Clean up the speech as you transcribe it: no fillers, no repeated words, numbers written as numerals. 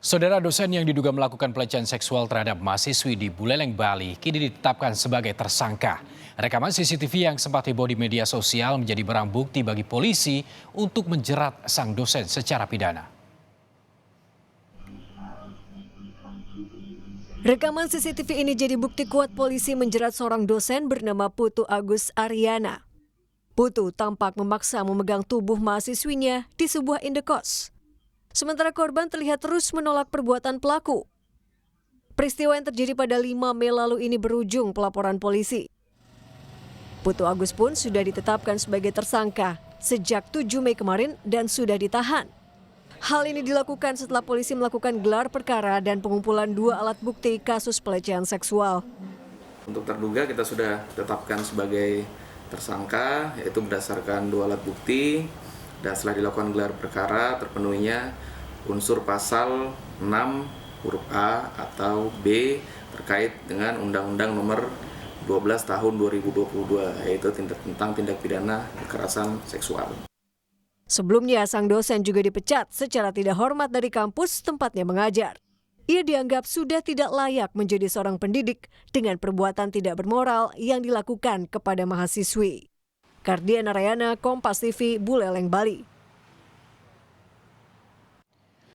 Saudara dosen yang diduga melakukan pelecehan seksual terhadap mahasiswi di Buleleng, Bali kini ditetapkan sebagai tersangka. Rekaman CCTV yang sempat heboh di media sosial menjadi barang bukti bagi polisi untuk menjerat sang dosen secara pidana. Rekaman CCTV ini jadi bukti kuat polisi menjerat seorang dosen bernama Putu Agus Aryana. Putu tampak memaksa memegang tubuh mahasiswinya di sebuah indekos. Sementara korban terlihat terus menolak perbuatan pelaku. Peristiwa yang terjadi pada 5 Mei lalu ini berujung pelaporan polisi. Putu Agus pun sudah ditetapkan sebagai tersangka sejak 7 Mei kemarin dan sudah ditahan. Hal ini dilakukan setelah polisi melakukan gelar perkara dan pengumpulan 2 alat bukti kasus pelecehan seksual. Untuk terduga kita sudah tetapkan sebagai tersangka, yaitu berdasarkan 2 alat bukti, dan setelah dilakukan gelar perkara terpenuhinya unsur pasal 6 huruf A atau B terkait dengan Undang-Undang Nomor 12 Tahun 2022, yaitu tentang tindak pidana kekerasan seksual. Sebelumnya, sang dosen juga dipecat secara tidak hormat dari kampus tempatnya mengajar. Ia dianggap sudah tidak layak menjadi seorang pendidik dengan perbuatan tidak bermoral yang dilakukan kepada mahasiswi. Kardiana Rayana, Kompas TV, Buleleng, Bali.